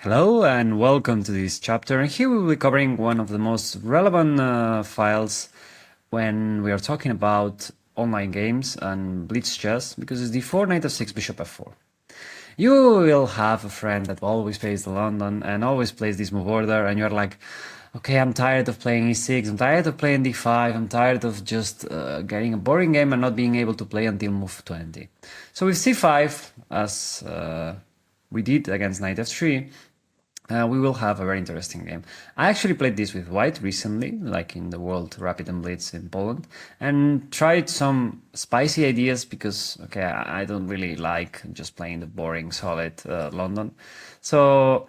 Hello and welcome to this chapter. And here we will be covering one of the most relevant files when we are talking about online games and blitz chess, because it's d4, knight f6, bishop f4. You will have a friend that always plays the London and always plays this move order, and you're like, okay, I'm tired of playing e6, I'm tired of playing d5, I'm tired of just getting a boring game and not being able to play until move 20. So with c5, as we did against knight f3, we will have a very interesting game. I actually played this with white recently, like in the World Rapid and Blitz in Poland, and tried some spicy ideas because, okay, I don't really like just playing the boring, solid London. So,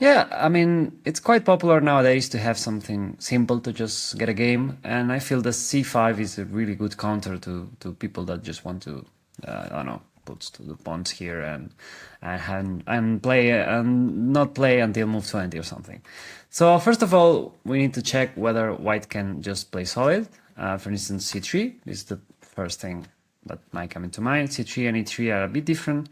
yeah, I mean, it's quite popular nowadays to have something simple to just get a game, and I feel the c5 is a really good counter to people that just want to, I don't know, puts to the pawns here and play and not play until move 20 or something. So first of all, we need to check whether white can just play solid. For instance, c3 is the first thing that might come into mind. c3 and e3 are a bit different.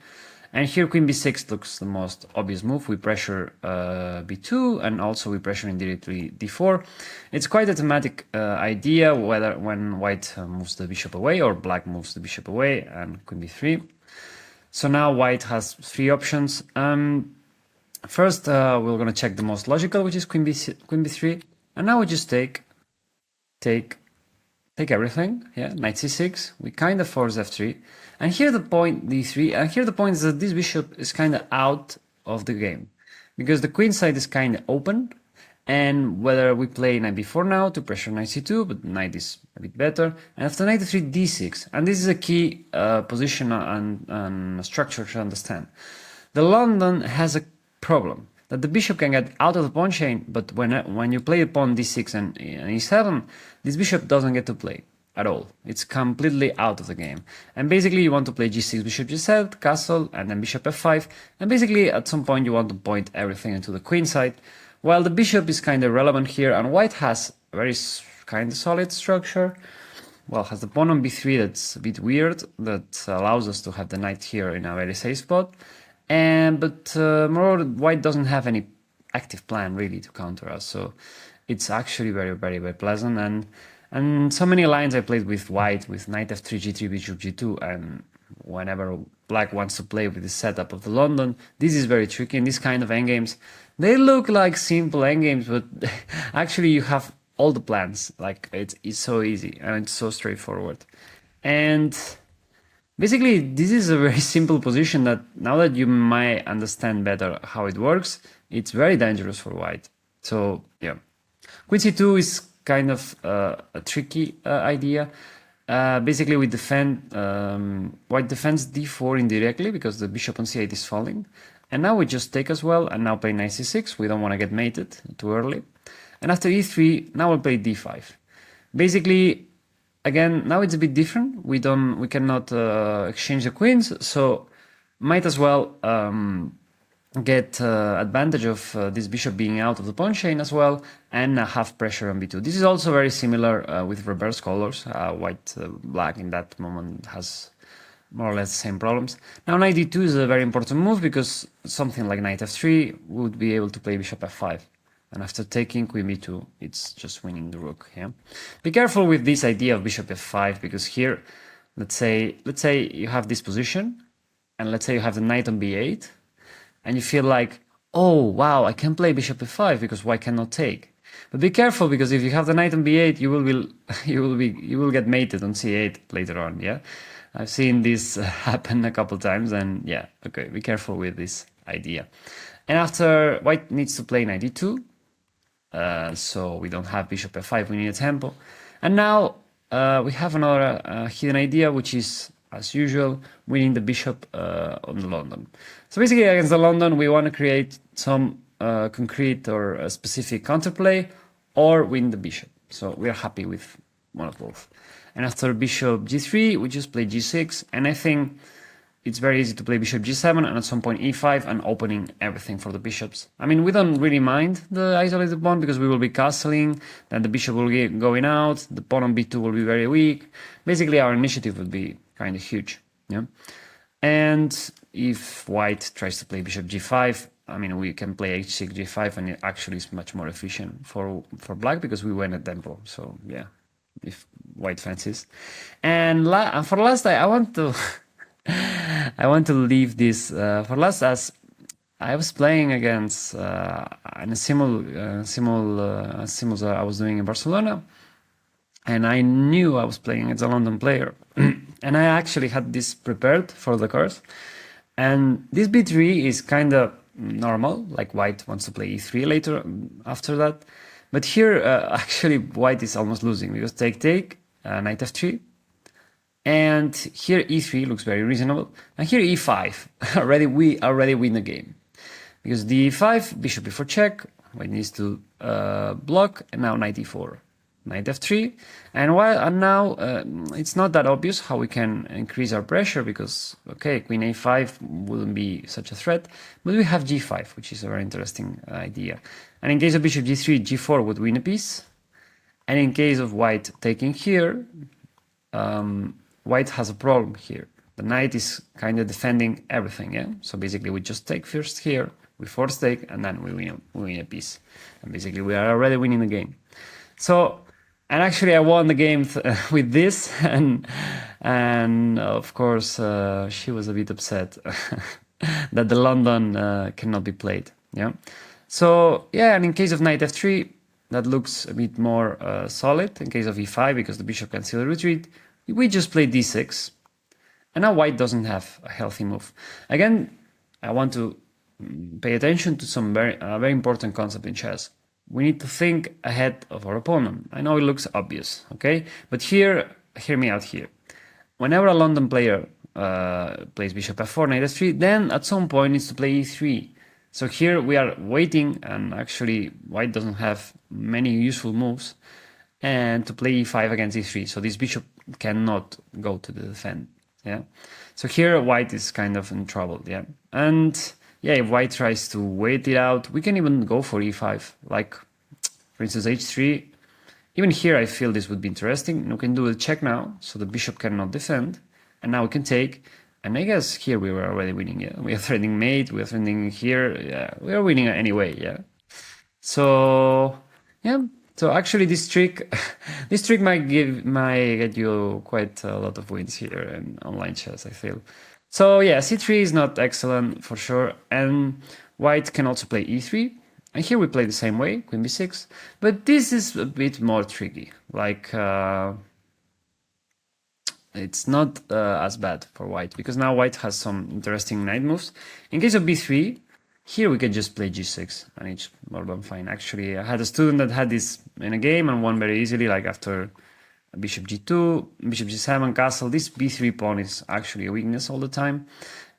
And here queen b6 looks the most obvious move. We pressure b2 and also we pressure indirectly d4. It's quite a thematic idea whether when white moves the bishop away or black moves the bishop away and queen b3. So now white has three options. First, we're going to check the most logical, which is queen b3. And now we just take everything. Yeah, knight c6. We kind of force f3. And here the point d3. And here the point is that this bishop is kind of out of the game, because the queen side is kind of open. And whether we play knight b4 now to pressure knight c2, but knight is a bit better. And after knight f3, d6. And this is a key position and structure to understand. The London has a problem, that the bishop can get out of the pawn chain, but when you play pawn d6 and e7, this bishop doesn't get to play at all. It's completely out of the game. And basically you want to play g6, bishop g7, castle, and then bishop f5. And basically at some point you want to point everything into the queen side. While the bishop is kind of relevant here, and white has a very kind of solid structure. Well, has the pawn on b3 that's a bit weird, that allows us to have the knight here in a very safe spot. But moreover, white doesn't have any active plan really to counter us, so it's actually very, very, very pleasant. And so many lines I played with white, with knight f3, g3, bishop g2, and whenever black wants to play with the setup of the London, this is very tricky. In this kind of endgames, they look like simple endgames, but actually you have all the plans. Like it's so easy and it's so straightforward. And basically, this is a very simple position that now that you might understand better how it works, it's very dangerous for white. So yeah, queen c2 is kind of a tricky idea. Basically, we defend, white defends d4 indirectly because the bishop on c8 is falling. And now we just take as well, and now play knight c6. We don't want to get mated too early. And after e3, now we'll play d5. Basically, again, now it's a bit different. We cannot exchange the queens, so might as well get advantage of this bishop being out of the pawn chain as well, and have pressure on b2. This is also very similar with reverse colors. White, black in that moment has more or less the same problems. Now knight d2 is a very important move because something like knight f3 would be able to play bishop f5. And after taking queen b2, it's just winning the rook. Yeah, be careful with this idea of bishop f5, because here, let's say you have this position, and let's say you have the knight on b8, and you feel like, oh wow, I can play bishop f5 because white cannot take. But be careful, because if you have the knight on b8, you will get mated on c8 later on. Yeah, I've seen this happen a couple times, and yeah, okay, be careful with this idea. And after, white needs to play knight d2. So we don't have bishop f5, we need a tempo. And now we have another hidden idea, which is, as usual, winning the bishop on the London. So basically against the London, we want to create some concrete or a specific counterplay, or win the bishop. So we are happy with one of both. And after bishop g3, we just play g6, and I think it's very easy to play bishop g7 and at some point e5 and opening everything for the bishops. I mean, we don't really mind the isolated pawn because we will be castling, then the bishop will be going out, the pawn on b2 will be very weak. Basically, our initiative would be kind of huge. Yeah. And if white tries to play bishop g5, I mean, we can play h6, g5, and it actually is much more efficient for black because we win at tempo. So yeah, if white fancies. And for last, I want to I want to leave this for last as I was playing against in a simul I was doing in Barcelona, and I knew I was playing against a London player, and I actually had this prepared for the course. And this b3 is kind of normal, like white wants to play e3 later after that. But here, actually, white is almost losing because take, knight f3. And here e3 looks very reasonable. And here e5, we already win the game. Because the e5, bishop before check, white needs to block, and now knight e4. Knight f3, and now it's not that obvious how we can increase our pressure because okay, queen a5 wouldn't be such a threat, but we have g5, which is a very interesting idea. And in case of bishop g3, g4 would win a piece, and in case of white taking here, white has a problem here. The knight is kind of defending everything, yeah. So basically, we just take first here, we force take, and then we win a piece, and basically we are already winning the game. So. And actually, I won the game with this, and of course, she was a bit upset that the London cannot be played. Yeah. So yeah, and in case of knight f3, that looks a bit more solid. In case of e5, because the bishop can still retreat, we just play d6, and now white doesn't have a healthy move. Again, I want to pay attention to some very important concept in chess. We need to think ahead of our opponent. I know it looks obvious, okay? But here, hear me out here. Whenever a London player plays bishop f4, knight f3, then at some point needs to play e3. So here we are waiting, and actually white doesn't have many useful moves, and to play e5 against e3. So this bishop cannot go to the defend, yeah? So here white is kind of in trouble, yeah? And yeah, if white tries to wait it out, we can even go for e5, like, for instance, h3. Even here, I feel this would be interesting. We can do a check now, so the bishop cannot defend, and now we can take, and I guess here we were already winning, yeah? We are threatening mate, we are threatening here, yeah, we are winning anyway, yeah? So, yeah, so actually this trick, this trick might get you quite a lot of wins here in online chess, I feel. So yeah, c3 is not excellent for sure, and white can also play e3, and here we play the same way, queen b6, but this is a bit more tricky, like it's not as bad for white, because now white has some interesting knight moves. In case of b3, here we can just play g6, and it's more than fine. Actually, I had a student that had this in a game and won very easily, like after bishop g2, bishop g7, castle. This b3 pawn is actually a weakness all the time,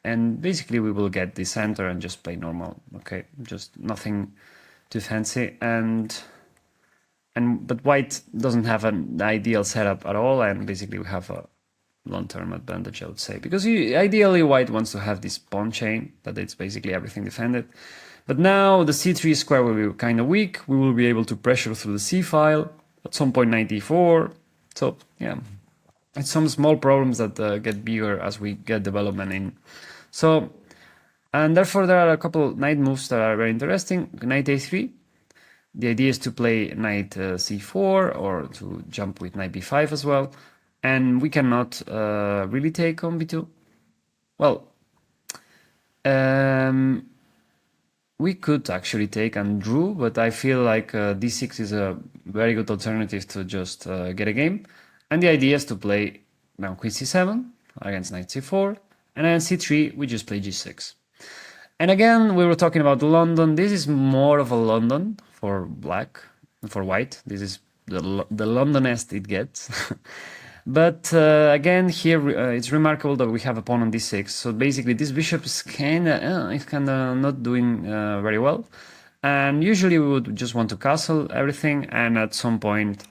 and basically we will get the center and just play normal. Okay, just nothing too fancy, but white doesn't have an ideal setup at all, and basically we have a long-term advantage, I would say, because ideally white wants to have this pawn chain that it's basically everything defended. But now the c3 square will be kind of weak. We will be able to pressure through the c file at some point, knight e4. So yeah, it's some small problems that get bigger as we get development in. So, and therefore there are a couple knight moves that are very interesting. Knight a3. The idea is to play knight c4 or to jump with knight b5 as well. And we cannot really take on b2. Well, we could actually take and drew, but I feel like d6 is a very good alternative to just get a game. And the idea is to play now queen c7 against knight c4, and then c3 we just play g6. And again, we were talking about London. This is more of a London for black, for white. This is the Londonest it gets. But again, here it's remarkable that we have a pawn on d6. So basically, this bishop is kind of not doing very well. And usually we would just want to castle everything, and at some point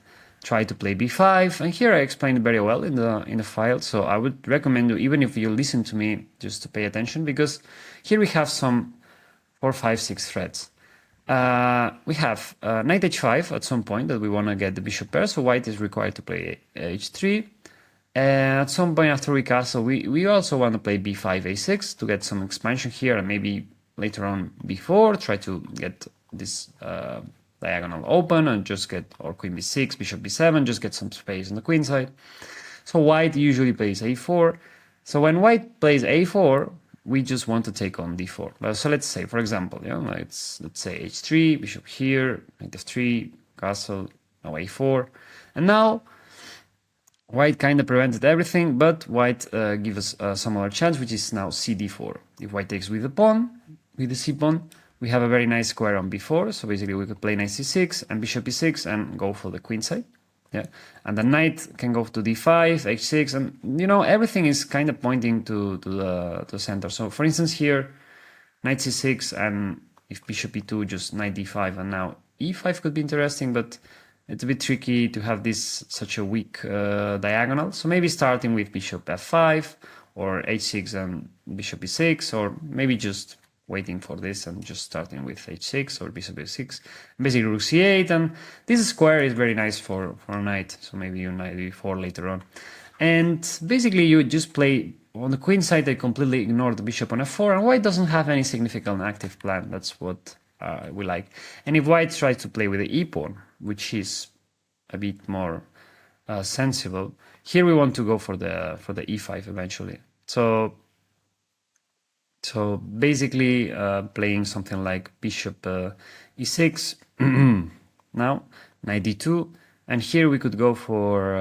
try to play b5. And here I explained very well in the file. So I would recommend you, even if you listen to me, just to pay attention, because here we have some 4, 5, 6 threats. We have knight h5 at some point that we want to get the bishop pair, so white is required to play h3. At some point after we castle, we also want to play b5, a6 to get some expansion here and maybe later on b4, try to get this diagonal open and just get, or queen b6, bishop b7, just get some space on the queen side. So white usually plays a4. So when white plays a4, we just want to take on d4. So let's say, for example, let's say h3, bishop here, knight f3, castle, now a4. And now white kind of prevented everything, but white gives us some other chance, which is now cd4. If white takes with the pawn, with the c pawn, we have a very nice square on b4. So basically we could play knight c6 and bishop e6 and go for the queen side. Yeah, and the knight can go to d5, h6, and everything is kind of pointing to the center. So for instance here, knight c6, and if bishop e2, just knight d5, and now e5 could be interesting, but it's a bit tricky to have this such a weak diagonal. So maybe starting with bishop f5 or h6 and bishop e6, or maybe just waiting for this and just starting with h6 or bishop e6, basically rook c8, and this square is very nice for a knight, so maybe you knight e4 later on. And basically you just play on the queen side. They completely ignore the bishop on f4, and white doesn't have any significant active plan. That's what we like. And if white tries to play with the e pawn, which is a bit more sensible, here we want to go for the e5 eventually. So basically playing something like bishop e6, now knight d2, and here we could go for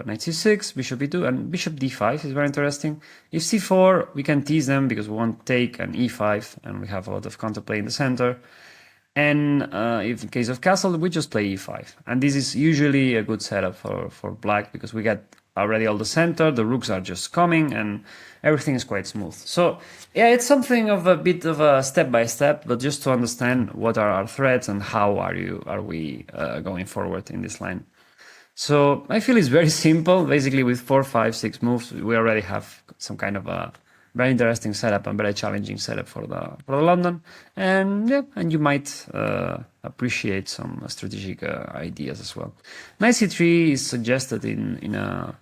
knight c6, bishop e2, and bishop d5 is very interesting. If c4, we can tease them because we want take an e5, and we have a lot of counterplay in the center. And if in case of castle, we just play e5. And this is usually a good setup for black because we get already all the center, the rooks are just coming, and everything is quite smooth. So yeah, it's something of a bit of a step-by-step, but just to understand what are our threats and how are we going forward in this line. So I feel it's very simple. Basically with 4, 5, 6 moves, we already have some kind of a very interesting setup and very challenging setup for the London, and yeah, and you might appreciate some strategic ideas as well. Knight c3 is suggested in a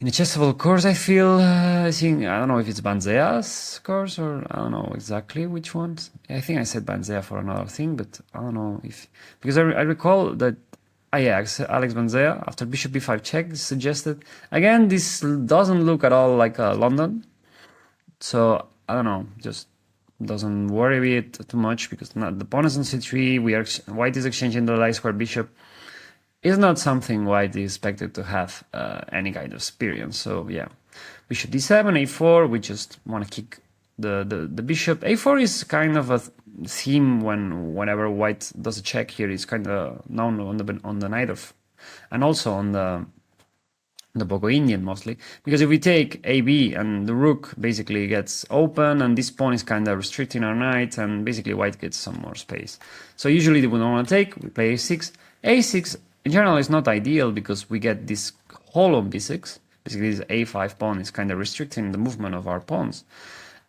chessable course. I feel I don't know if it's Banzea's course or I don't know exactly which ones. I think I said Banzea for another thing, but I don't know if because I recall that. Yeah, Alex Banzea, after bishop b5 check, suggested. Again, this doesn't look at all like London. So, I don't know, just doesn't worry me too much because the pawn is on c3, white is exchanging the light square bishop. It's not something white is expected to have any kind of experience. So, yeah, bishop d7, a4, we just want to kick the bishop. a4 is kind of a theme whenever white does a check here. It's kind of known on the knight of, and also on the Boko Indian mostly, because if we take AB and the rook basically gets open and this pawn is kind of restricting our knight and basically white gets some more space. So usually we don't want to take, we play a6. a6 in general is not ideal because we get this hole on b6. Basically this a5 pawn is kind of restricting the movement of our pawns.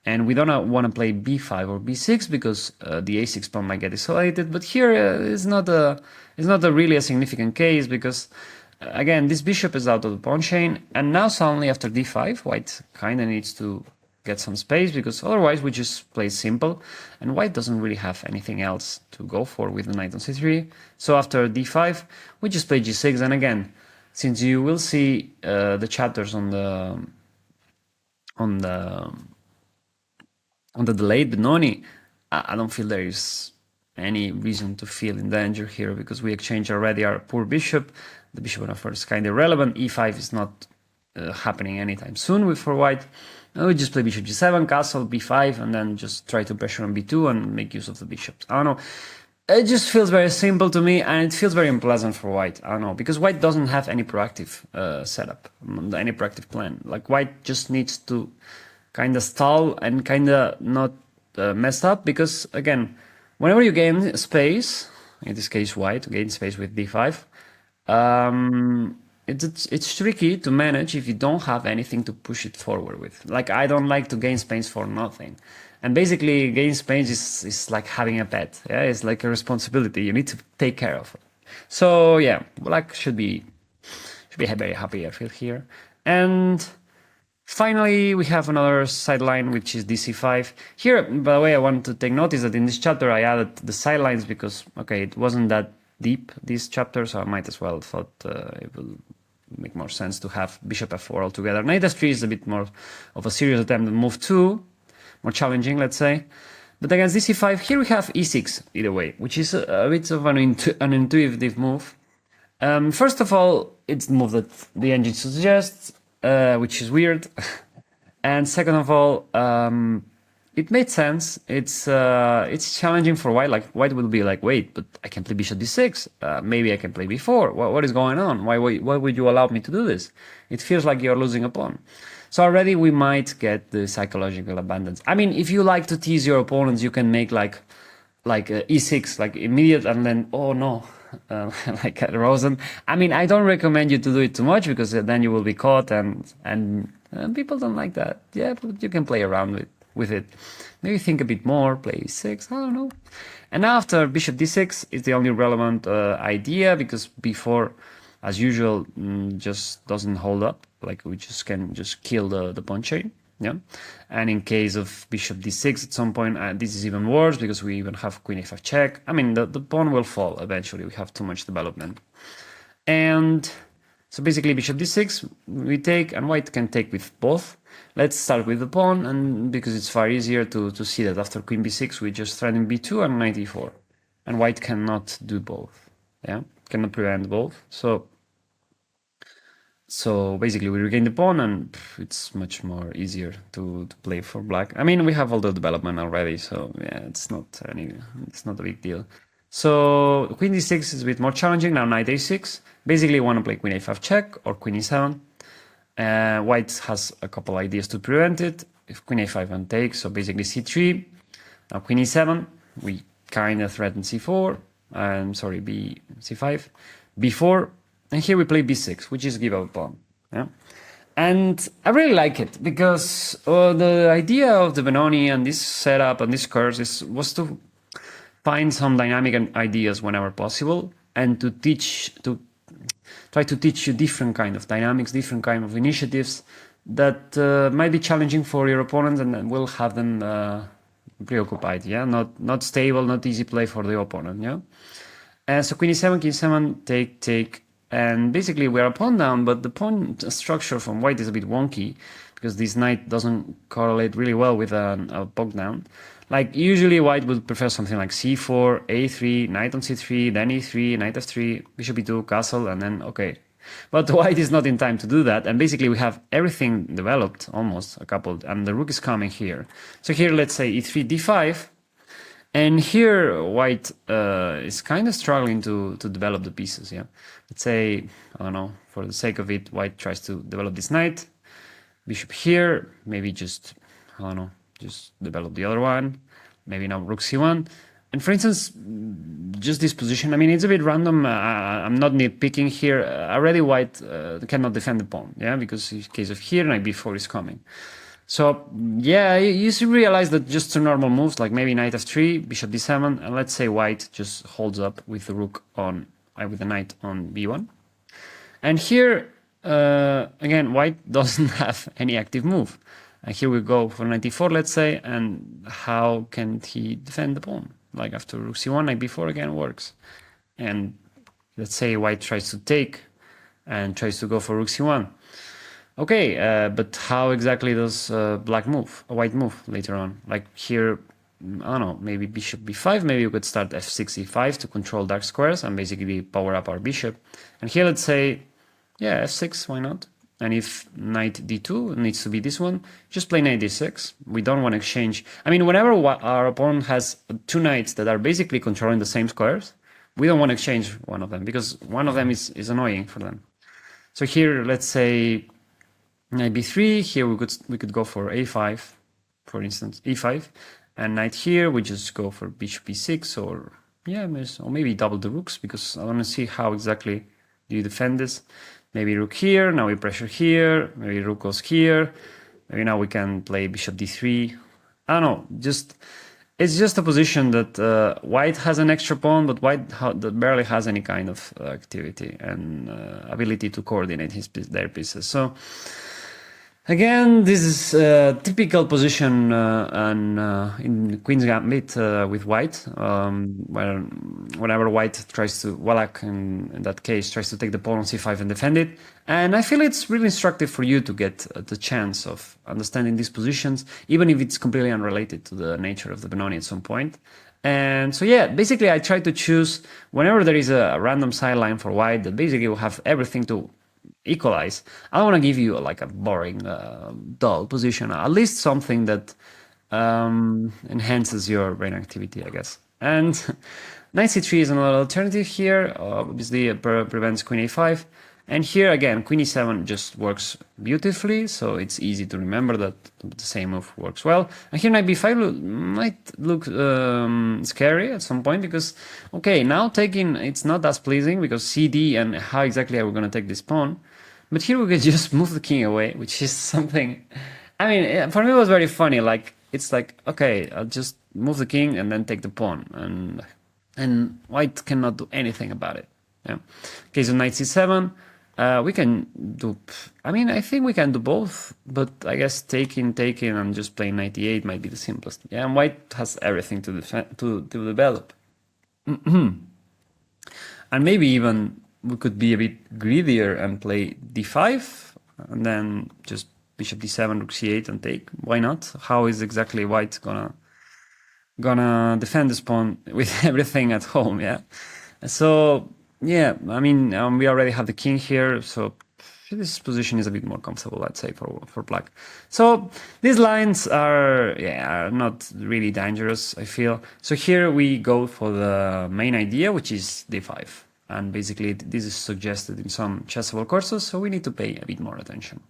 And we don't want to play b5 or b6 because the a6 pawn might get isolated. But here it's not really a significant case because, again, this bishop is out of the pawn chain. And now suddenly after d5, white kind of needs to get some space because otherwise we just play simple. And white doesn't really have anything else to go for with the knight on c3. So after d5, we just play g6. And again, since you will see the chapters on the delayed Benoni, I don't feel there is any reason to feel in danger here because we exchange already our poor bishop. The bishop on f4 is kind of irrelevant. e5 is not happening anytime soon for white. We just play bishop g7, castle, b5, and then just try to pressure on b2 and make use of the bishops. I don't know. It just feels very simple to me, and it feels very unpleasant for white. I don't know, because white doesn't have any proactive setup, any proactive plan. Like white just needs to kind of stall and kind of not mess up because, again, whenever you gain space, in this case white gain space with d5, it's tricky to manage if you don't have anything to push it forward with. Like I don't like to gain space for nothing, and basically gain space is like having a pet. Yeah, it's like a responsibility you need to take care of. So yeah, black should be very happy, I feel here. And Finally, we have another sideline, which is dc5. Here, by the way, I want to take notice that in this chapter I added the sidelines because, okay, it wasn't that deep, this chapter, so I might as well thought it will make more sense to have bishop f4 altogether. Knight f3 is a bit more of a serious attempt on move 2, more challenging, let's say. But against dc5, here we have e6, either way, which is a bit of an intuitive move. First of all, it's the move that the engine suggests, which is weird. And second of all, it made sense. It's challenging for white. Like white will be like, wait, but I can play bishop d6. Maybe I can play b4. What is going on? Why would you allow me to do this? It feels like you're losing a pawn. So already we might get the psychological abundance. I mean, if you like to tease your opponents, you can make like e6, like immediate, and then oh no. Like at Rosen. I mean, I don't recommend you to do it too much because then you will be caught, and people don't like that. Yeah, but you can play around with it. Maybe think a bit more, play e6, I don't know. And after bishop d6 is the only relevant idea because before, as usual, just doesn't hold up. Like we just can just kill the pawn chain. Yeah, and in case of bishop d6 at some point, this is even worse because we even have queen a5 check. I mean, the pawn will fall eventually. We have too much development. And so basically bishop d6 we take, and white can take with both. Let's start with the pawn, and because it's far easier to see that after queen b6 we just threaten b2 and knight e4. And white cannot do both. Yeah, cannot prevent both. So basically we regain the pawn, and it's much more easier to play for black. I mean, we have all the development already, so yeah, it's not a big deal. So queen d6 is a bit more challenging. Now knight a6. Basically, you want to play queen a5 check or queen e7. White has a couple ideas to prevent it. If queen a5 and takes, so basically c3. Now queen e7, we kind of threaten c4. Sorry, c5, b4. And here we play b6, which is give up a pawn. Yeah? And I really like it because the idea of the Benoni and this setup and this course was to find some dynamic ideas whenever possible and to try to teach you different kind of dynamics, different kind of initiatives that might be challenging for your opponents and will have them preoccupied. Yeah, not stable, not easy play for the opponent. Yeah. So queen e7, king e7, take. And basically we're a pawn down, but the pawn structure from white is a bit wonky because this knight doesn't correlate really well with a poke down. Like usually white would prefer something like c4, a3, knight on c3, then e3, knight f3, bishop e2, castle, and then okay. But white is not in time to do that, and basically we have everything developed, almost a couple, and the rook is coming here. So here let's say e3, d5, and here white is kind of struggling to develop the pieces, yeah. Let's say, I don't know, for the sake of it, white tries to develop this knight, bishop here, maybe just, I don't know, just develop the other one, maybe now rook c1. And for instance, just this position, I mean, it's a bit random, I'm not nitpicking here, already white cannot defend the pawn, yeah, because in case of here, knight b4 is coming. So yeah, you should realize that just two normal moves, like maybe knight f3, bishop d7, and let's say white just holds up with the rook on, with the knight on b1. And here, again, white doesn't have any active move. And here we go for knight e4, let's say, and how can he defend the pawn? Like after rook c1, knight b4 again works. And let's say white tries to take and tries to go for rook c1. Okay, but how exactly does white move later on? Like here, I don't know, maybe bishop b5, maybe you could start f6, e5 to control dark squares and basically power up our bishop. And here let's say, yeah, f6, why not? And if knight d2 needs to be this one, just play knight d6. We don't want to exchange. I mean, whenever our opponent has two knights that are basically controlling the same squares, we don't want to exchange one of them because one of them is annoying for them. So here, let's say knight b3, here we could go for a5, for instance, e5, and knight here we just go for bishop b6, or yeah, or maybe double the rooks because I want to see how exactly do you defend this. Maybe rook here, now we pressure here, maybe rook goes here, maybe now we can play bishop d3. I don't know, it's just a position that white has an extra pawn, but white that barely has any kind of activity and ability to coordinate their pieces. So Again, this is a typical position in Queen's Gambit with White, where whenever White tries to, Wallach in that case, tries to take the pawn on c5 and defend it. And I feel it's really instructive for you to get the chance of understanding these positions, even if it's completely unrelated to the nature of the Benoni at some point. And so yeah, basically I try to choose whenever there is a random sideline for White that basically will have everything to equalize. I don't want to give you like a boring, dull position. At least something that enhances your brain activity, I guess. And knight c3 is another alternative here. Obviously, it prevents queen a5. And here again, queen e7 just works beautifully, so it's easy to remember that the same move works well. And here knight b5 might look scary at some point because, okay, now taking it's not as pleasing because cd and how exactly are we going to take this pawn. But here we can just move the king away, which is something. I mean, for me it was very funny. Like it's like okay, I'll just move the king and then take the pawn, and white cannot do anything about it. Yeah. Okay, so knight c7. We can do. I mean, I think we can do both, but I guess taking, and just playing 98 might be the simplest. Yeah, and white has everything to defend, to develop, and maybe even we could be a bit greedier and play d5, and then just bishop d7, rook c8, and take. Why not? How is exactly white gonna defend this pawn with everything at home? Yeah, so. Yeah, I mean, we already have the king here, so this position is a bit more comfortable, I'd say, for black. So these lines are not really dangerous, I feel. So here we go for the main idea, which is d5. And basically, this is suggested in some chessable courses, so we need to pay a bit more attention.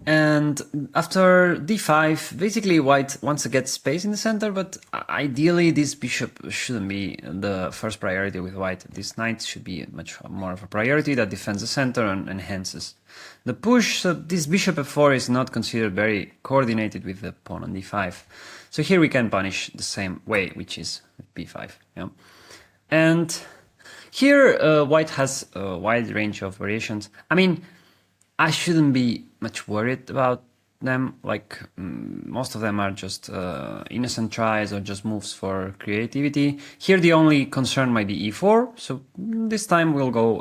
And after d5, basically white wants to get space in the center, but ideally this bishop shouldn't be the first priority with white. This knight should be much more of a priority that defends the center and enhances the push. So this bishop f4 is not considered very coordinated with the pawn on d5. So here we can punish the same way, which is with b5. Yeah. And here white has a wide range of variations. I mean, I shouldn't be much worried about them. Like most of them are just innocent tries or just moves for creativity. Here the only concern might be e4, so this time we'll go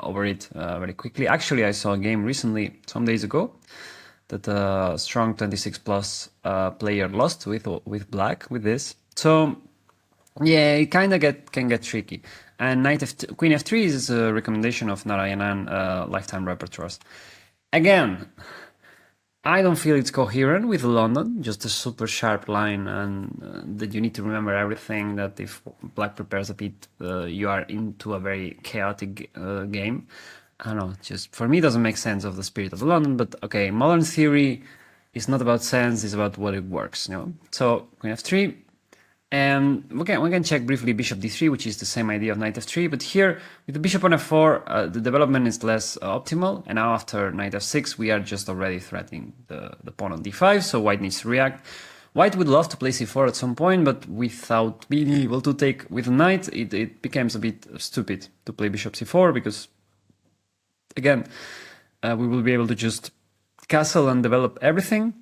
over it very quickly. Actually, I saw a game recently, some days ago, that a strong 26 plus player lost with black with this. So yeah, it kind of can get tricky. And Queen f3 is a recommendation of Narayanan lifetime repertoires. Again, I don't feel it's coherent with London, just a super sharp line, and that you need to remember everything. That if black prepares a bit, you are into a very chaotic game. I don't know, just for me, it doesn't make sense of the spirit of London. But okay, modern theory is not about sense; it's about what it works. You know. So Queen f3. And we can check briefly bishop d3, which is the same idea of knight f3, but here with the bishop on f4, the development is less optimal, and now after knight f6, we are just already threatening the pawn on d5, so white needs to react. White would love to play c4 at some point, but without being able to take with the knight, it becomes a bit stupid to play bishop c4, because, again, we will be able to just castle and develop everything,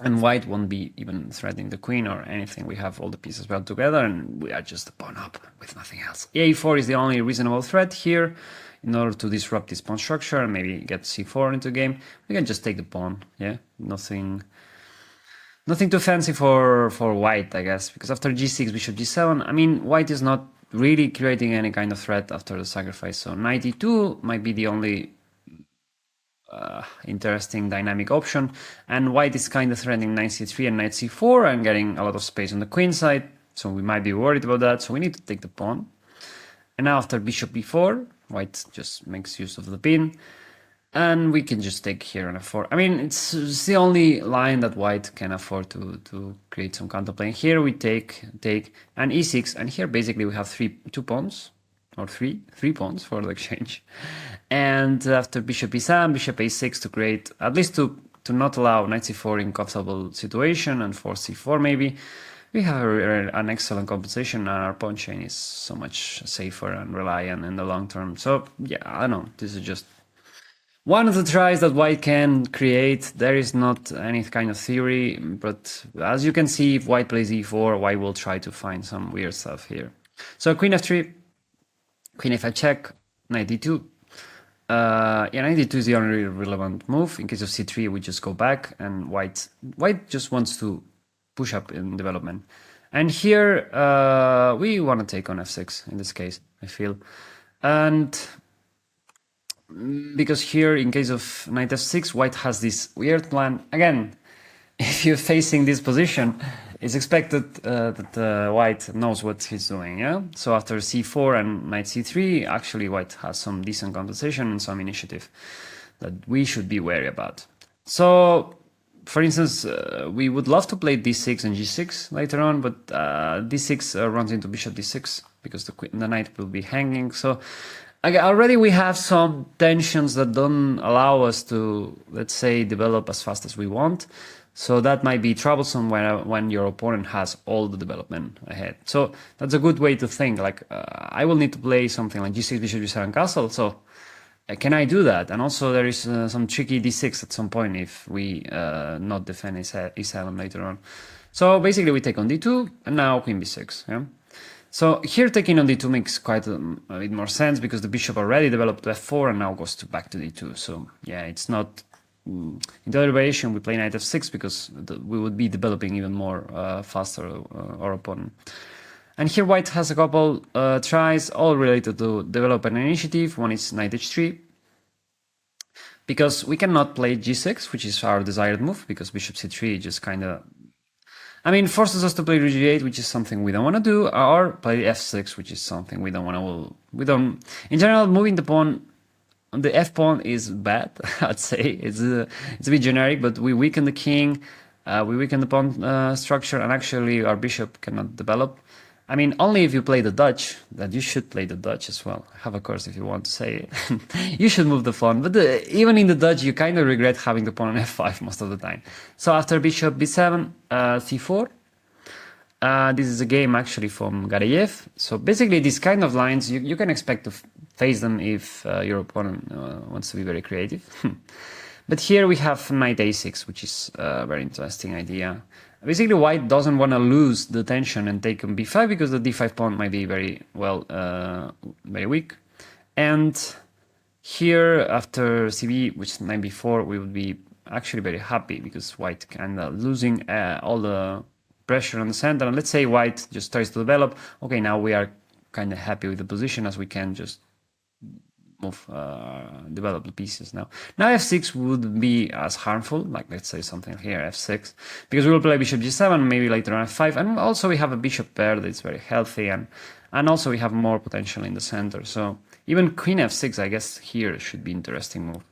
and white won't be even threatening the queen or anything. We have all the pieces well together, and we are just a pawn up with nothing else. a4 is the only reasonable threat here. In order to disrupt this pawn structure and maybe get c4 into game, we can just take the pawn. Yeah, nothing too fancy for white, I guess, because after g6, bishop g7, I mean, white is not really creating any kind of threat after the sacrifice. So knight e2 might be the only interesting dynamic option, and white is kind of threatening knight c3 and knight c4 and getting a lot of space on the queen side, so we might be worried about that, so we need to take the pawn. And now after bishop b4, white just makes use of the pin, and we can just take here on f4. I mean, it's the only line that white can afford to create some counterplay. And here we take, and e6, and here basically we have two pawns, or three pawns for the exchange. And after bishop e7, bishop a6 to create, at least to not allow knight c4 in comfortable situation, and force c4 maybe, we have an excellent compensation, and our pawn chain is so much safer and reliant in the long term. So yeah, I don't know, this is just One of the tries that white can create, there is not any kind of theory, but as you can see, if white plays e4, white will try to find some weird stuff here. So queen f3, queen f5 check, knight d2. Yeah, knight d2 is the only relevant move. In case of c3, we just go back, and white just wants to push up in development. And here, we want to take on f6 in this case, I feel. And because here, in case of knight f6, white has this weird plan. Again, if you're facing this position, it's expected that white knows what he's doing, yeah? So after c4 and knight c3, actually white has some decent compensation and some initiative that we should be wary about. So, for instance, we would love to play d6 and g6 later on, but d6 runs into bishop d6 because the knight will be hanging. So already we have some tensions that don't allow us to, let's say, develop as fast as we want. So that might be troublesome when your opponent has all the development ahead. So that's a good way to think. Like, I will need to play something like g6, bishop, g7, castle. So can I do that? And also there is some tricky d6 at some point if we not defend e7 later on. So basically we take on d2 and now queen b6. Yeah. So here taking on d2 makes quite a bit more sense because the bishop already developed to f4 and now goes back to d2. So yeah, it's not... In the other variation, we play knight f6 because we would be developing even more faster our opponent. And here white has a couple tries, all related to development initiative. One is knight h3, because we cannot play g6, which is our desired move, because bishop c3 just kind of... I mean, forces us to play rook g8, which is something we don't want to do, or play f6, which is something we don't want to... We don't... In general, moving the pawn... The f pawn is bad, I'd say. It's a bit generic, but we weaken the king, we weaken the pawn structure, and actually our bishop cannot develop. I mean, only if you play the Dutch, that you should play the Dutch as well. Have a course if you want to say it. You should move the pawn, but even in the Dutch, you kind of regret having the pawn on f5 most of the time. So after bishop b7, c4, this is a game actually from Gareyev. So basically these kind of lines, you can expect to face them if your opponent wants to be very creative. But here we have knight a6, which is a very interesting idea. Basically white doesn't want to lose the tension and take on b5 because the d5 pawn might be very, well, very weak. And here after cb, which is knight b4, we would be actually very happy because white kind of losing all the pressure on the center. And let's say white just tries to develop. Okay, now we are kind of happy with the position as we can just move, develop the pieces now. Now f6 would be as harmful, like let's say something here, f6, because we will play bishop g7, maybe later on f5, and also we have a bishop pair that's very healthy, and also we have more potential in the center. So even queen f6, I guess here should be interesting move,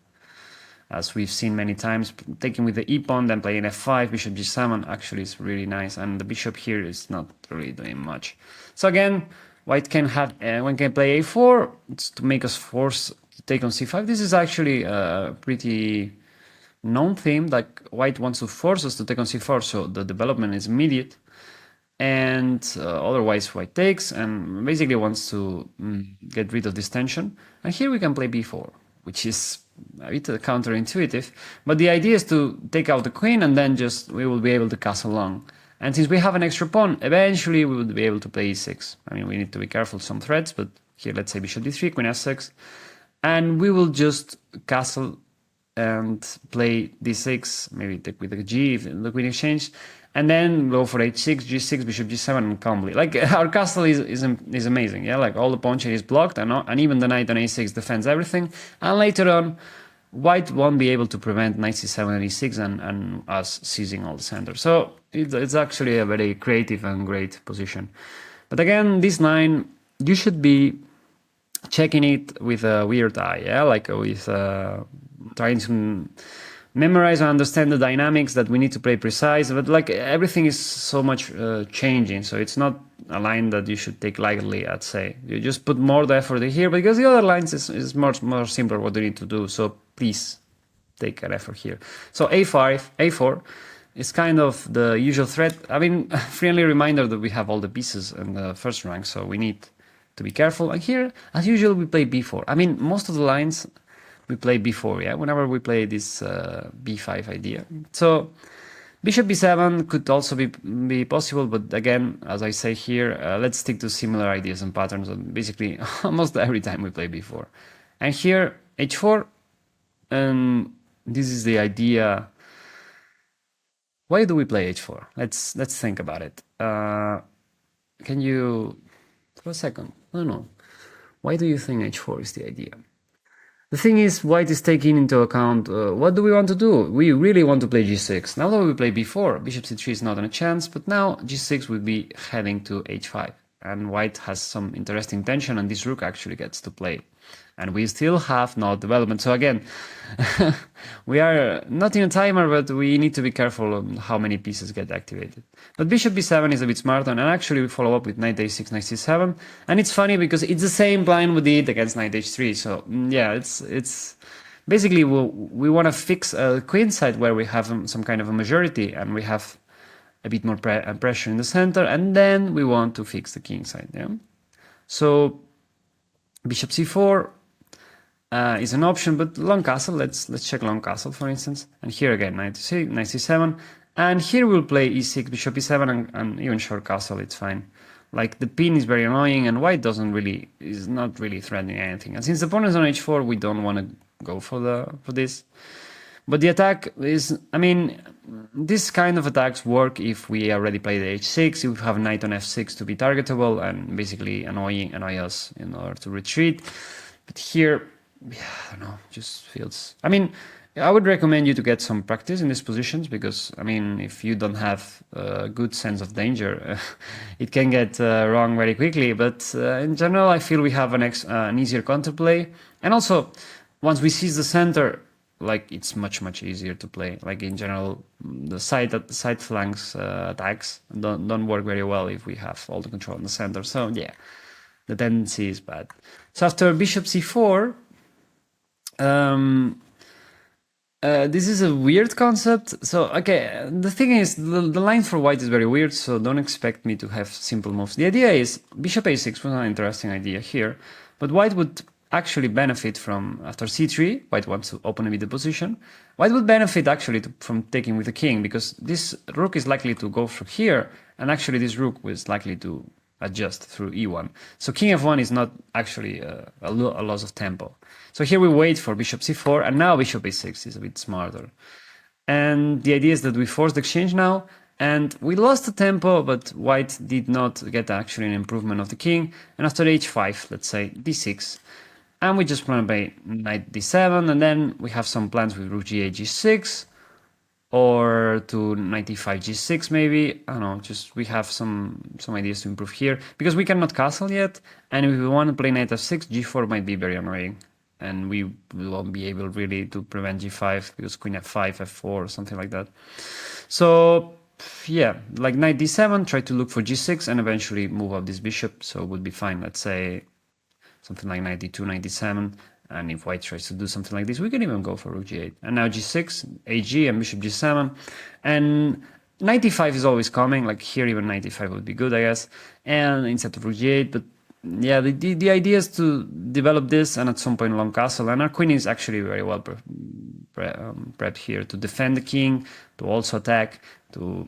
as we've seen many times. Taking with the e-pawn, then playing f5, bishop g7 actually is really nice, and the bishop here is not really doing much. So again, white can have, one can play a4 to make us force to take on c5. This is actually a pretty known theme, like white wants to force us to take on c4, so the development is immediate. And otherwise white takes and basically wants to get rid of this tension. And here we can play b4, which is a bit counterintuitive, but the idea is to take out the queen and then just we will be able to castle long. And since we have an extra pawn, eventually we would be able to play e6. I mean, we need to be careful some threats, but here let's say bishop d3, queen f6, and we will just castle and play d6, maybe take with the g if the queen exchange, and then go for h6, g6, bishop g7, and calmly. Like, our castle is amazing, yeah? Like, all the pawn chain is blocked, and even the knight on a6 defends everything, and later on, white won't be able to prevent knight c7 and e6 and us seizing all the center. So it's actually a very creative and great position. But again, this line, you should be checking it with a weird eye, yeah, like with trying to memorize and understand the dynamics that we need to play precise. But like everything is so much changing, so it's not a line that you should take lightly, I'd say. You just put more the effort here, because the other lines is much more simpler what you need to do. So please take an effort here. So a4 is kind of the usual threat. I mean, friendly reminder that we have all the pieces in the first rank, so we need to be careful. And here, as usual, we play b4. I mean, most of the lines we play b4, yeah, whenever we play this b5 idea. So bishop b7 could also be possible, but again, as I say here, let's stick to similar ideas and patterns. Basically, almost every time we play b4. And here, h4, and this is the idea. Why do we play h4? Let's think about it. Can you, for a second, I don't know. Why do you think h4 is the idea? The thing is, white is taking into account what do we want to do? We really want to play g6. Now that we play b4, bishop c3 is not a chance, but now g6 will be heading to h5. And white has some interesting tension, and this rook actually gets to play. And we still have no development. So again, we are not in a timer, but we need to be careful on how many pieces get activated. But bishop b7 is a bit smarter, and actually we follow up with knight a6, knight c7. And it's funny because it's the same plan we did against knight h3. So yeah, it's basically we want to fix a queen side where we have some kind of a majority, and we have a bit more pressure in the center, and then we want to fix the king side. Yeah. So bishop c4 is an option, but long castle. Let's check long castle, for instance. And here again, knight c6, knight c7, and here we'll play e6, bishop e7, and even short castle. It's fine. Like the pin is very annoying, and white is not really threatening anything. And since the pawn is on h4, we don't want to go for this. But the attack is, I mean, this kind of attacks work if we already play the h6, if we have knight on f6 to be targetable and basically annoy us in order to retreat. But here, yeah, I don't know, just feels... I mean, I would recommend you to get some practice in these positions because, I mean, if you don't have a good sense of danger, it can get wrong very quickly. But in general, I feel we have an easier counterplay. And also, once we seize the center, like it's much easier to play. Like in general, the side flanks attacks don't work very well if we have all the control in the center. So yeah, the tendency is bad. So after bishop c4, this is a weird concept. So okay, the thing is, the line for white is very weird. So don't expect me to have simple moves. The idea is bishop a6 was an interesting idea here, but white would actually benefit from, after c3, white wants to open a bit the position. White would benefit actually from taking with the king, because this rook is likely to go through here, and actually this rook was likely to adjust through e1. So king f1 is not actually a loss of tempo. So here we wait for bishop c4, and now bishop a6 is a bit smarter. And the idea is that we force the exchange now, and we lost the tempo, but white did not get actually an improvement of the king. And after h5, let's say d6, and we just plan to play knight d7, and then we have some plans with rook g8, g6, or to knight e5, g6 maybe. I don't know, just we have some ideas to improve here, because we cannot castle yet, and if we want to play knight f6, g4 might be very annoying, and we won't be able really to prevent g5, because queen f5, f4, something like that. So yeah, like knight d7, try to look for g6, and eventually move up this bishop, so it would be fine. Let's say something like knight d2, knight d7, and if white tries to do something like this, we can even go for rook g8. And now g6, ag, and bishop g7, and knight e5 is always coming, like here even knight e5 would be good, I guess, and instead of rook g8, but yeah, the idea is to develop this, and at some point long castle, and our queen is actually very well prepped here to defend the king, to also attack, to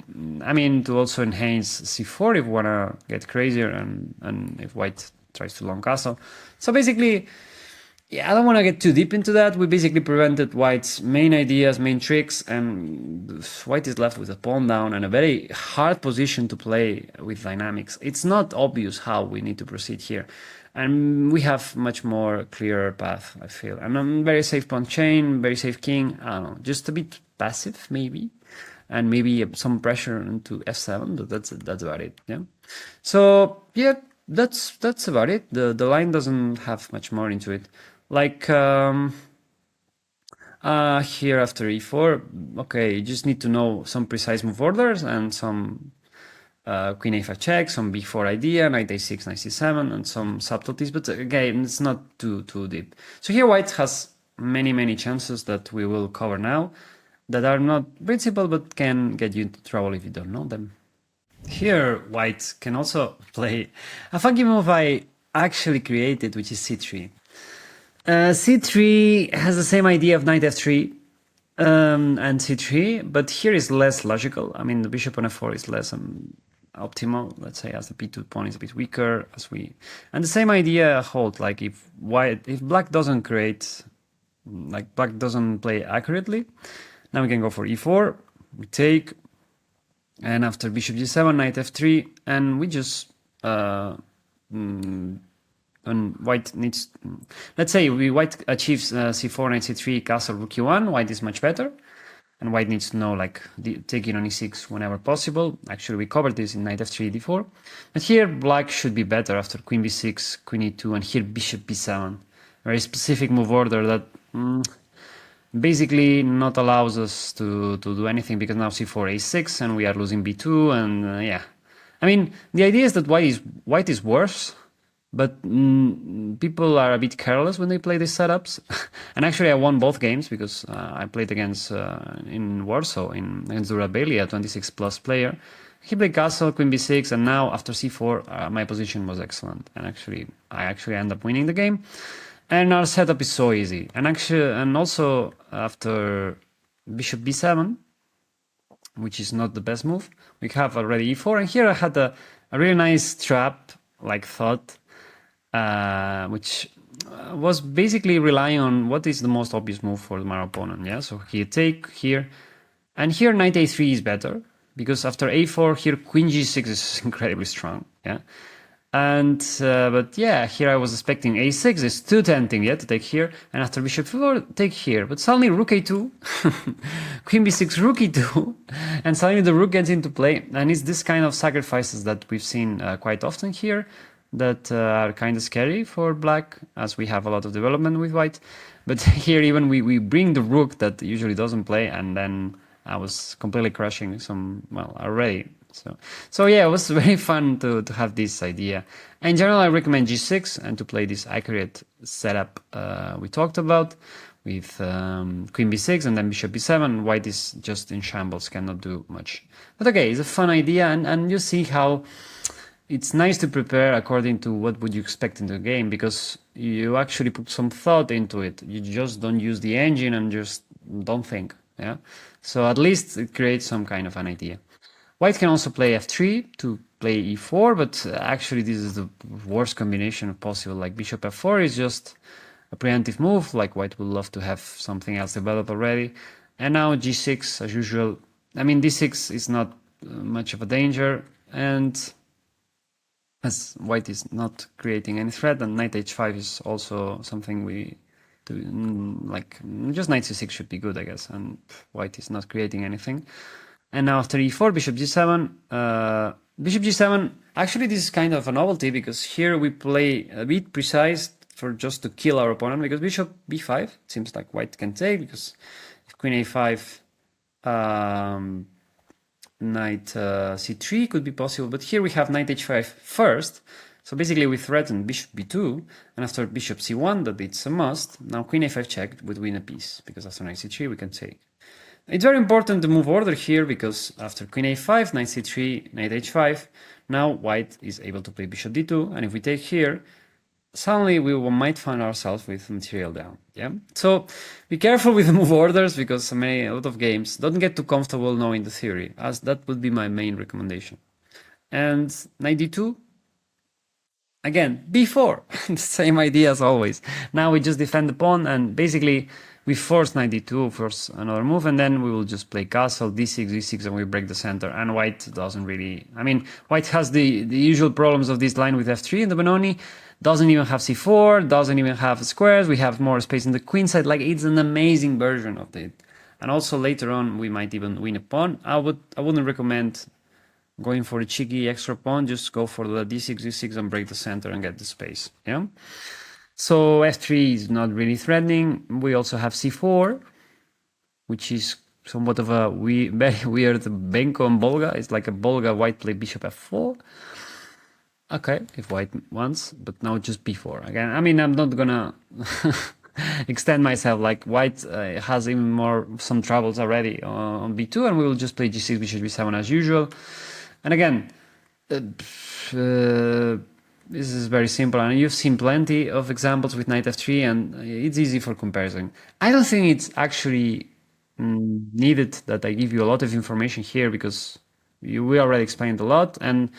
also enhance c4 if we want to get crazier, and if white tries to long castle. So basically, yeah, I don't want to get too deep into that. We basically prevented white's main ideas, main tricks, and white is left with a pawn down and a very hard position to play with dynamics. It's not obvious how we need to proceed here. And we have much more clearer path, I feel. And I'm very safe pawn chain, very safe king. I don't know, just a bit passive maybe. And maybe some pressure into f7, but that's about it. Yeah. So yeah, that's about it. The line doesn't have much more into it. Like here after e4, okay, you just need to know some precise move orders and some queen a5 check, some b4 idea, knight a6, knight c7, and some subtleties. But again, it's not too deep. So here white has many chances that we will cover now, that are not principal but can get you into trouble if you don't know them. Here, white can also play a funky move I actually created, which is c3. C3 has the same idea of knight f3 and c3, but here is less logical. I mean, the bishop on f4 is less optimal, let's say, as the b2 pawn is a bit weaker, and the same idea holds. Like if black doesn't create, like black doesn't play accurately, now we can go for e4. We take, and after bishop g7, knight f3, and we just and white needs, let's say white achieves c4, knight c3, castle, rook e1. White is much better, and white needs to know, like, taking on e6 whenever possible. Actually, we covered this in knight f3, d4. But here, black should be better after queen b6, queen e2, and here bishop b7. Very specific move order that basically not allows us to do anything, because now c4, a6, and we are losing b2, and yeah. I mean, the idea is that white is worse, but people are a bit careless when they play these setups. And actually, I won both games because I played against in Warsaw against Durabeli, a 26 plus player. He played castle, queen b6, and now after c4, my position was excellent, and I actually end up winning the game. And our setup is so easy. And also after bishop b7, which is not the best move, we have already e4, and here I had a really nice trap, like thought, which was basically relying on what is the most obvious move for my opponent. Yeah, so he take here, and here knight a3 is better, because after a4 here queen g6 is incredibly strong. Yeah, and but yeah, here I was expecting a6 is too tempting, yeah, to take here, and after bishop 4 take here, but suddenly rook a2, queen b6, rook e2, and suddenly the rook gets into play, and it's this kind of sacrifices that we've seen quite often here, that are kind of scary for black, as we have a lot of development with white. But here even we bring the rook that usually doesn't play, and then I was completely crushing some, well, already. So yeah, it was very fun to have this idea. In general, I recommend g6 and to play this accurate setup we talked about with queen b6 and then bishop b7. White is just in shambles, cannot do much. But okay, it's a fun idea, and you see how it's nice to prepare according to what would you expect in the game, because you actually put some thought into it. You just don't use the engine and just don't think. Yeah, so at least it creates some kind of an idea. White can also play f3 to play e4, but actually this is the worst combination possible. Like bishop f4 is just a preemptive move, like white would love to have something else developed already. And now g6 as usual. I mean, d6 is not much of a danger, and as white is not creating any threat, and knight h5 is also something we do, like just knight c6 should be good, I guess, and white is not creating anything. And now after e4, bishop g7, actually this is kind of a novelty, because here we play a bit precise for just to kill our opponent, because bishop b5, it seems like white can take, because if queen a5, knight c3 could be possible, but here we have knight h5 first, so basically we threaten bishop b2, and after bishop c1, that it's a must. Now queen a5 check would win a piece, because after knight c3 we can take. It's very important to move order here, because after queen a5, knight c3, knight h5, now white is able to play bishop d2, and if we take here, suddenly we might find ourselves with material down. Yeah, so be careful with the move orders, because a lot of games don't get too comfortable knowing the theory, as that would be my main recommendation. And knight d2, again, b4, the same idea as always. Now we just defend the pawn, and basically we force knight d2, force another move, and then we will just play castle, d6, d6, and we break the center. And white doesn't really, I mean, white has the usual problems of this line with f3 in the Benoni, doesn't even have c4, doesn't even have squares, we have more space in the queen side, like it's an amazing version of it. And also later on we might even win a pawn. I wouldn't recommend going for the cheeky extra pawn, just go for the d6, d6 and break the center and get the space. Yeah. So f3 is not really threatening. We also have c4, which is somewhat of a very weird Benko and Volga. It's like a Volga white play bishop f4. Okay, if white wants, but now just b4 again. I mean, I'm not gonna extend myself. Like white has even some troubles already on b2, and we will just play g6, bishop b7 as usual. And again, this is very simple, and you've seen plenty of examples with knight f3, and it's easy for comparison. I don't think it's actually needed that I give you a lot of information here, because we already explained a lot, and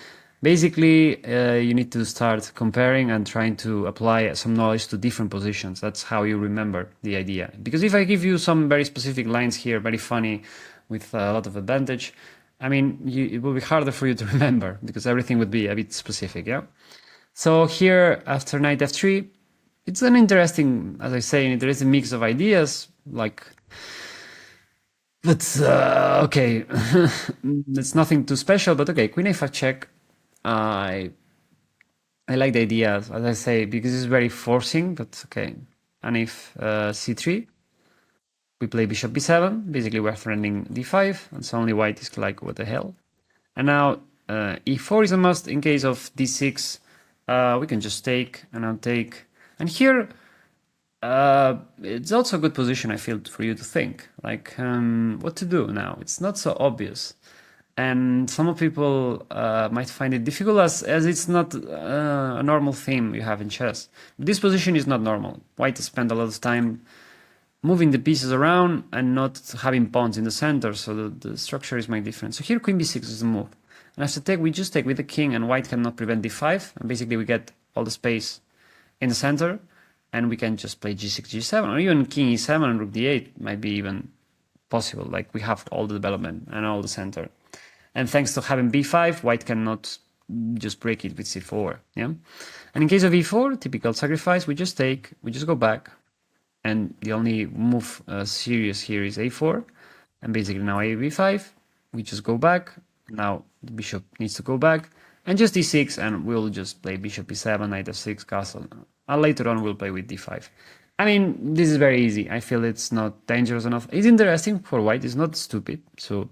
basically you need to start comparing and trying to apply some knowledge to different positions. That's how you remember the idea. Because if I give you some very specific lines here, very funny, with a lot of advantage, I mean, it will be harder for you to remember, because everything would be a bit specific, yeah? So here, after knight f3, it's an interesting, as I say, an interesting mix of ideas, like, but okay, it's nothing too special, but okay, queen a5 check. I like the idea, as I say, because it's very forcing, but okay. And if c3, we play bishop b7, basically we're threatening d5, and suddenly white is like, what the hell? And now e4 is a must. In case of d6, we can just take, and now take. And here, it's also a good position, I feel, for you to think, like, what to do now. It's not so obvious. And some people might find it difficult, as it's not a normal theme you have in chess. This position is not normal. White has spent a lot of time moving the pieces around and not having pawns in the center, so the structure is made different. So here queen b6 is the move. And after take, we just take with the king, and white cannot prevent d5, and basically we get all the space in the center, and we can just play g6, g7, or even king e7 and rook d8 might be even possible, like we have all the development and all the center. And thanks to having b5, white cannot just break it with c4, yeah? And in case of e4, typical sacrifice, we just take, we just go back, and the only move serious here is a4, and basically now a b5, we just go back, now the bishop needs to go back, and just d6, and we'll just play bishop e7, knight f6, castle, and later on we'll play with d5. I mean, this is very easy. I feel it's not dangerous enough. It's interesting for white, it's not stupid, so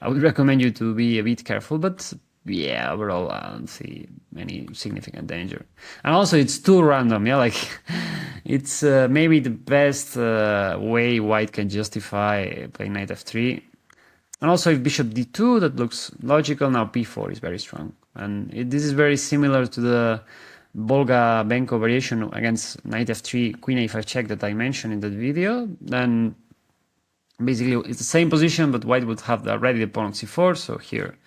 I would recommend you to be a bit careful, but yeah, overall, I don't see any significant danger. And also, it's too random, yeah, like, it's maybe the best way white can justify playing knight f3. And also, if bishop d2, that looks logical. Now b4 is very strong. And this is very similar to the Bolga-Benko variation against knight f3, queen a5 check that I mentioned in that video. Then basically, it's the same position, but white would have already the pawn on c4, so here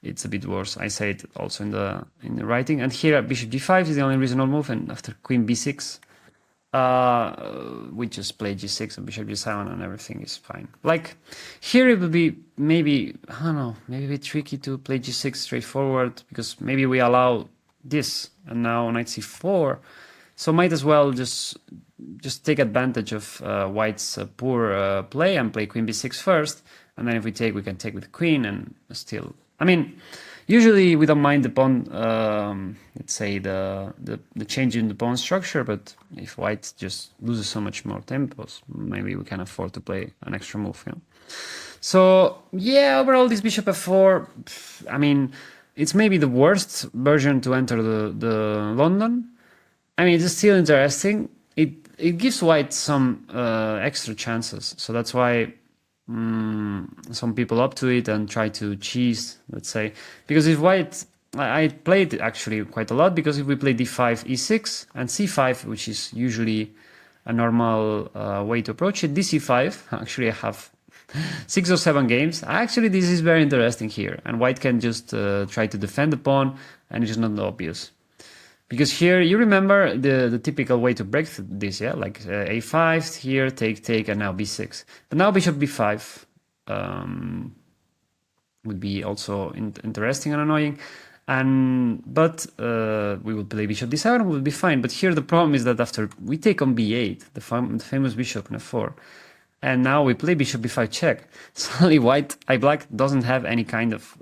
it's a bit worse. I say it also in the writing. And here bishop d5 is the only reasonable move, and after queen b6, we just play g6 and bishop g7, and everything is fine. Like, here it would be maybe, I don't know, maybe a bit tricky to play g6 straightforward, because maybe we allow this, and now knight c4, so might as well just take advantage of white's poor play and play queen b6 first, and then if we take, we can take with queen, and still, I mean, usually we don't mind the pawn, let's say the change in the pawn structure, but if white just loses so much more tempos, maybe we can afford to play an extra move, you know? So yeah, overall this bishop f4, I mean, it's maybe the worst version to enter the London. I mean, it's still interesting. It gives white some extra chances, so that's why some people up to it and try to cheese, let's say, because if white, I played it actually quite a lot, because if we play d5, e6, and c5, which is usually a normal way to approach it, dc5, actually I have 6 or 7 games. Actually, this is very interesting here, and white can just try to defend the pawn, and it's not obvious. Because here, you remember the typical way to break this, yeah? Like a5 here, take, and now b6. But now bishop b5 would be also interesting and annoying. But we will play bishop d7, we will be fine. But here the problem is that after we take on b8, the famous bishop on f4, and now we play bishop b5 check, suddenly black doesn't have any kind of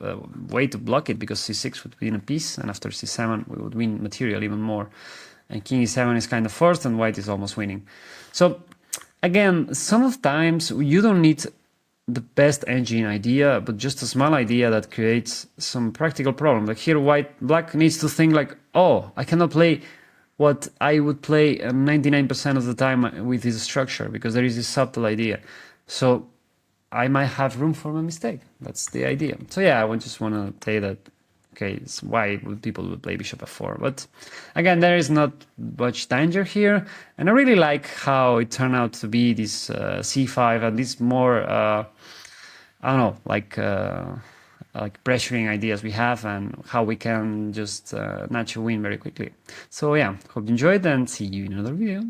way to block it, because c6 would win a piece, and after c7 we would win material even more, and king e7 is kind of forced, and white is almost winning. So again, sometimes you don't need the best engine idea, but just a small idea that creates some practical problem. Like here, black needs to think like, oh, I cannot play what I would play 99% of the time with this structure, because there is this subtle idea. So I might have room for a mistake. That's the idea. So yeah, I just want to say that Okay, it's why would people would play bishop f4? But again, there is not much danger here, and I really like how it turned out to be this c5 and this more I don't know, like pressuring ideas we have and how we can just naturally win very quickly. So yeah, hope you enjoyed and see you in another video.